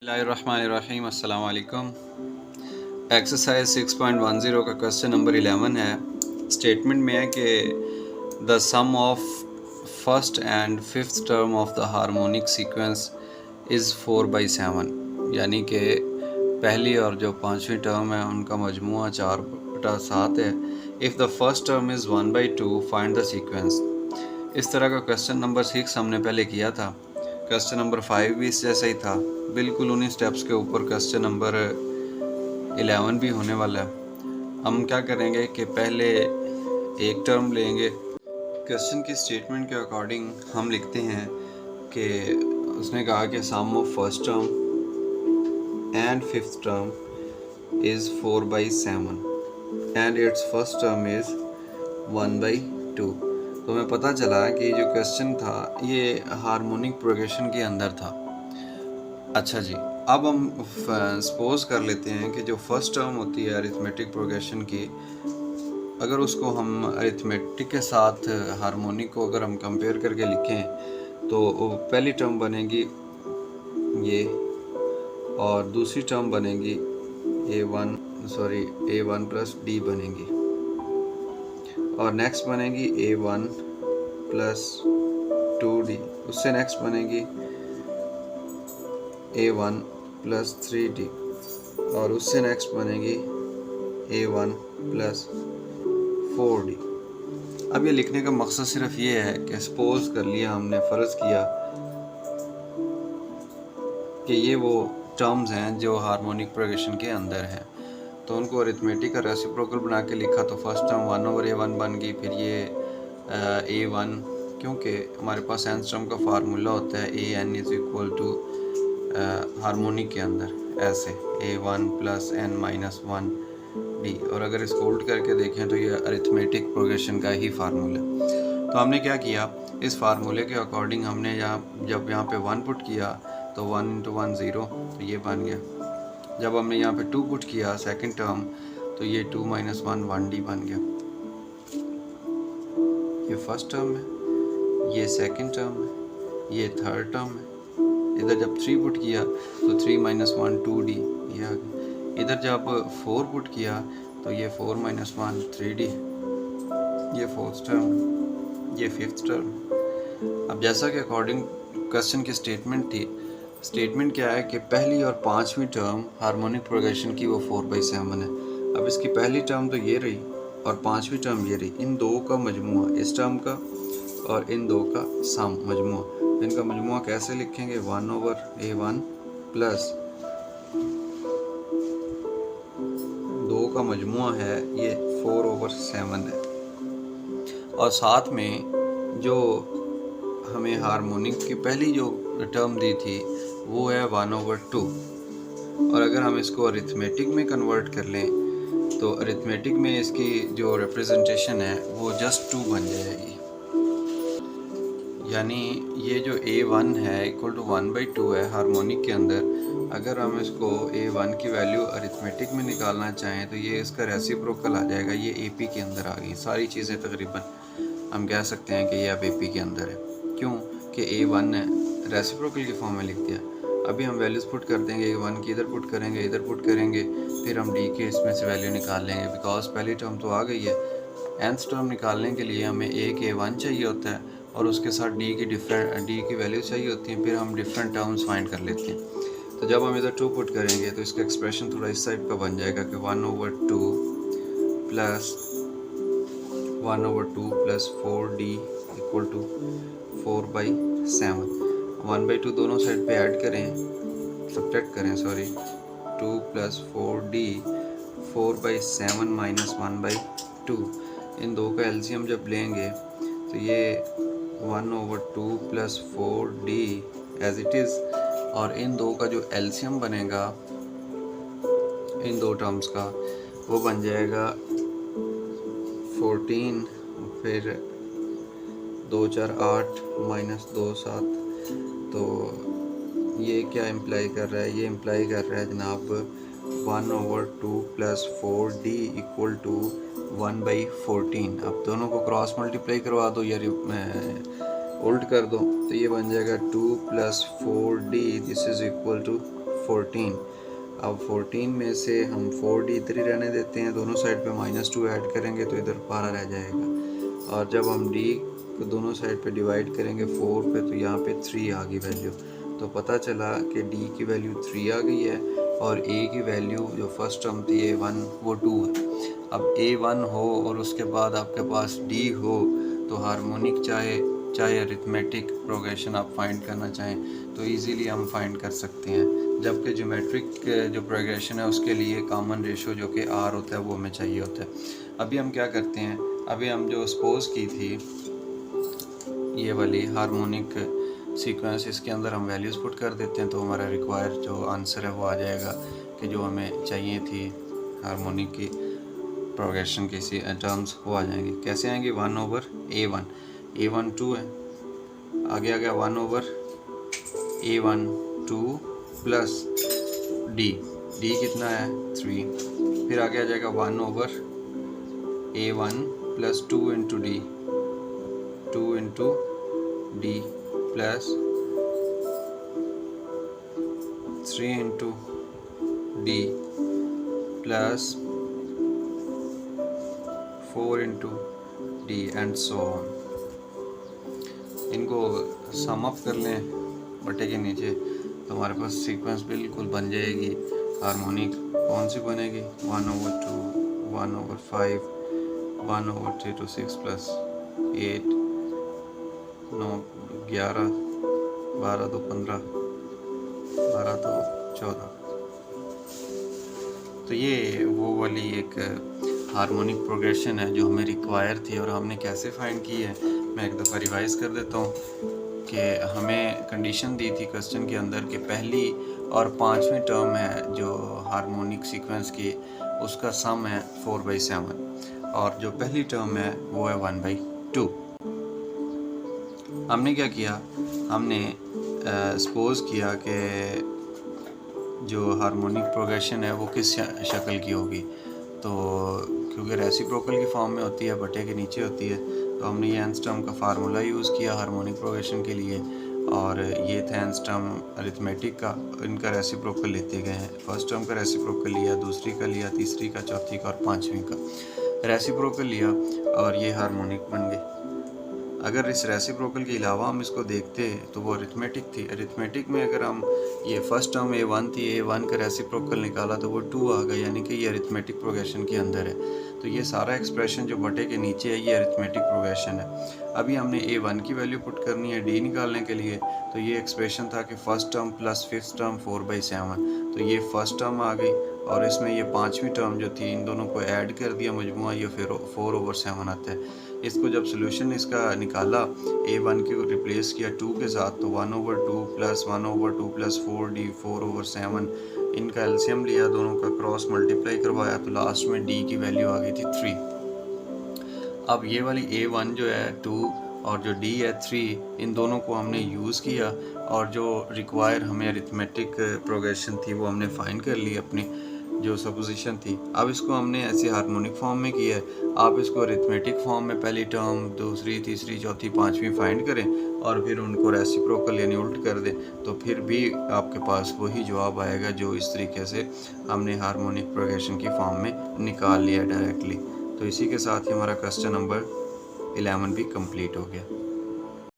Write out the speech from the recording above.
बिस्मिल्लाहिर्रहमानिर्रहीम अस्सलाम वालेकुम। एक्सरसाइज 6.10 का क्वेश्चन नंबर 11 है। स्टेटमेंट में है कि the sum of first and fifth term of the harmonic sequence is 4/7, यानी कि पहली और जो पांचवी टर्म है उनका मजमूआ 4/7 है। If the first term is 1/2 find the sequence. इस तरह का क्वेश्चन नंबर 6 हमने पहले किया था। क्वेश्चन नंबर 5 भी इस जैसा ही था। बिल्कुल उन्हीं स्टेप्स के ऊपर क्वेश्चन नंबर 11 भी होने वाला है। हम क्या करेंगे कि पहले एक टर्म लेंगे। क्वेश्चन की स्टेटमेंट के अकॉर्डिंग हम लिखते हैं कि उसने कहा कि sum of first term and fifth term is 4/7 and its first term is 1/2। तो हमें पता चला कि जो क्वेश्चन था ये हार्मोनिक प्रोग्रेशन के अंदर था। अच्छा जी, अब हम सपोज कर लेते हैं कि जो फर्स्ट टर्म होती है अरिथमेटिक प्रोग्रेशन की, अगर उसको हम अरिथमेटिक के साथ हार्मोनिक को अगर हम कंपेयर करके लिखें तो पहली टर्म बनेगी ये और दूसरी टर्म बनेगी A1 प्लस D बनेगी और नेक्स्ट बनेगी A1 प्लस 2D। उससे नेक्स्ट बनेगी A1 प्लस 3D और उससे नेक्स्ट बनेगी A1 प्लस 4D। अब ये लिखने का मकसद सिर्फ ये है कि सपोज कर लिया हमने, फ़र्ज़ किया कि ये वो टर्म्स हैं जो हार्मोनिक प्रोग्रेशन के अंदर हैं, तो उनको अरिथमेटिक का रेसिप्रोकल बना के लिखा तो फर्स्ट टर्म 1/A1 बन गई। फिर ये A1, क्योंकि हमारे पास nth टर्म का फार्मूला होता है AN is equal to harmonic के अंदर ऐसे A1 प्लस n-1D, और अगर इसको उल्ट करके देखें तो ये अरिथमेटिक प्रोग्रेशन का ही फार्मूला। तो हमने क्या किया, इस फार्मूले के अकॉर्डिंग हमने जब यहाँ पे 1 पुट किया तो 1 × 1 0, तो ये बन गया। जब हमने यहाँ पे 2 पुट किया सेकंड टर्म तो ये 2 - 1 1D बन गया। ये फर्स्ट टर्म है, ये सेकंड टर्म है, ये थर्ड टर्म है। इधर जब 3 पुट किया तो 3 - 1 2D ये आ गया। इधर जब 4 पुट किया तो ये 4 - 1 3D, ये फोर्थ टर्म, ये फिफ्थ टर्म। अब जैसा कि अकॉर्डिंग क्वेश्चन की स्टेटमेंट थी, स्टेटमेंट क्या है कि पहली और पांचवी टर्म हार्मोनिक प्रोग्रेशन की वो 4/7 है। अब इसकी पहली टर्म तो ये रही और पांचवी टर्म ये रही, इन दो का मजमुआ, इस टर्म का और इन दो का सम मजमुआ। इनका मजमुआ कैसे लिखेंगे, 1/A1 प्लस 2 का मजमुआ है ये 4/7 है, और साथ में जो हमें हार्मोनिक की पहली जो टर्म दी थी वो है 1/2। और अगर हम इसको अरिथमेटिक में कन्वर्ट कर लें तो अरिथमेटिक में इसकी जो रिप्रेजेंटेशन है वो जस्ट 2 बन जाएगी। यानी ये जो A1 है इक्वल टू 1/2 है हार्मोनिक के अंदर। अगर हम इसको A1 की वैल्यू अरिथमेटिक में निकालना चाहें तो ये इसका रेसिप्रोकल आ जाएगा, ये AP के अंदर आ गई सारी चीज़ें। तकरीबन हम कह सकते हैं कि ये अब AP के अंदर है, क्यों कि A1 ने रेसिप्रोकल की फॉर्म में लिख दिया। अभी हम वैल्यूज़ पुट कर देंगे, A1 की इधर पुट करेंगे, इधर पुट करेंगे, फिर हम D के इसमें से वैल्यू निकाल लेंगे, बिकॉज पहली टर्म तो आ गई है। nth टर्म निकालने के लिए हमें एक A1 चाहिए होता है और उसके साथ D की वैल्यू चाहिए होती है, फिर हम डिफरेंट टर्म्स फाइंड कर लेते हैं। तो जब हम इधर 2 पुट करेंगे तो इसका एक्सप्रेशन थोड़ा इस टाइप का बन जाएगा कि 1/2 plus 1/2 plus 4D equal to 4/7। 1/2 दोनों साइड पे ऐड करें, सब्ट्रैक्ट करें 2 प्लस 4D 4/7 माइनस 1/2। इन दो का एलसीएम जब लेंगे तो ये 1/2 plus 4D as it is, और इन दो का जो एलसीएम बनेगा इन दो टर्म्स का वो बन जाएगा 14, फिर 2 4 8 माइनस 2 7। तो ये क्या इम्प्लाई कर रहा है, ये इम्प्लाई कर रहा है जनाब 1/2 प्लस 4D इक्वल टू 1/14। अब दोनों को क्रॉस मल्टीप्लाई करवा दो या उल्ट कर दो तो ये बन जाएगा 2 + 4D this is equal to 14। अब 14 में से हम 4d इधर ही रहने देते हैं, दोनों साइड पे -2 ऐड करेंगे तो इधर 12 रह जाएगा। और जब हम d को दोनों साइड पे डिवाइड करेंगे 4 पे तो यहाँ पे 3 आ गई वैल्यू। तो पता चला कि d की वैल्यू 3 आ गई है और a की वैल्यू जो फर्स्ट टर्म थी a1 वो 2 है। अब a1 हो और उसके बाद आपके पास d हो तो हार्मोनिक चाहे अरिथमेटिक प्रोग्रेशन आप फाइंड करना चाहें तो इजीली हम फाइंड कर सकते हैं, जबकि ज्योमेट्रिक जो प्रोग्रेशन है उसके लिए कॉमन रेशो जो कि r होता है वो हमें चाहिए होता है। अभी हम क्या करते हैं, अभी हम जो सपोज की थी ये वाली हार्मोनिक सीक्वेंस, इसके अंदर हम वैल्यूज़ पुट कर देते हैं तो हमारा रिक्वायर जो आंसर है वो आ जाएगा कि जो हमें चाहिए थी हार्मोनिक की प्रोग्रेशन की टर्म्स वो आ जाएंगी। कैसे आएंगे, 1/a1, a1 2 है, आगे आ गया 1/a1 2 प्लस d कितना है 3, फिर आगे आ जाएगा 1/a1 plus 2 into d plus 3 into d plus 4 into d and so on. इनको सम अप कर लें बटे के नीचे तो हमारे पास सीक्वेंस बिल्कुल बन जाएगी। हार्मोनिक कौन सी बनेगी, 1/2, 1/5, 1/3 to 6 प्लस 8, 9, 11, 12 2 15, 12 2 14। तो ये वो वाली एक हार्मोनिक प्रोग्रेशन है जो हमें रिक्वायर थी और हमने कैसे फाइंड की है। मैं एक दफ़ा रिवाइज़ कर देता हूँ कि हमें कंडीशन दी थी क्वेश्चन के अंदर कि पहली और 5वीं टर्म है जो हार्मोनिक सीक्वेंस की उसका सम है 4/7 और जो पहली टर्म है वो है 1/2। हमने क्या किया, हमने सपोज किया कि जो हार्मोनिक प्रोग्रेशन है वो किस शक्ल की होगी, तो क्योंकि रेसिप्रोकल की फॉर्म में होती है, बटे के नीचे होती है, तो हमने ये nth टर्म का फार्मूला यूज़ किया हार्मोनिक प्रोग्रेशन के लिए और ये था nth टर्म अरिथमेटिक का, इनका रेसिप्रोकल लेते गए हैं। फर्स्ट टर्म का रेसिप्रोकल लिया, दूसरी का लिया, तीसरी का, चौथी का और 5वीं का रेसिप्रोकल लिया और ये हार्मोनिक बन गए। अगर इस रेसिप्रोकल के अलावा हम इसको देखते तो वो अरिथमेटिक थी। अरिथमेटिक में अगर हम ये फर्स्ट टर्म a1 थी, a1 का रेसिप्रोकल निकाला तो वो 2 आ गया, यानी कि ये अरिथमेटिक प्रोग्रेशन के अंदर है। तो ये सारा एक्सप्रेशन जो बटे के नीचे है ये अरिथमेटिक प्रोग्रेशन है। अभी हमने a1 की वैल्यू पुट करनी है d निकालने के लिए, तो ये एक्सप्रेशन था कि first term plus fifth term 4/7, तो ये फर्स्ट टर्म आ गई और इसमें ये 5वीं टर्म जो थी इन दोनों को ऐड कर दिया मजमुआ, ये फिर 4/7 आता है। इसको जब सोल्यूशन इसका निकाला a1 को रिप्लेस किया 2 के साथ तो 1/2 प्लस 1/2 प्लस 4d 4/7, इनका एलसीएम लिया, दोनों का क्रॉस मल्टीप्लाई करवाया तो लास्ट में d की वैल्यू आ गई थी 3। अब ये वाली a1 जो है 2 और जो d है 3, इन दोनों को हमने यूज़ किया और जो रिक्वायर हमें अरिथमेटिक प्रोग्रेशन थी वो हमने फाइंड कर ली अपनी जो सपोजिशन थी। अब इसको हमने ऐसे हार्मोनिक फॉर्म में किया है, आप इसको अरिथमेटिक फॉर्म में पहली टर्म, दूसरी, तीसरी, चौथी, 5वीं फाइंड करें और फिर उनको रेसिप्रोकल यानी उल्ट कर दें तो फिर भी आपके पास वही जवाब आएगा जो इस तरीके से हमने हार्मोनिक प्रोग्रेशन की फॉर्म में निकाल लिया डायरेक्टली। तो इसी के साथ ही हमारा क्वेश्चन नंबर 11 भी कंप्लीट हो गया।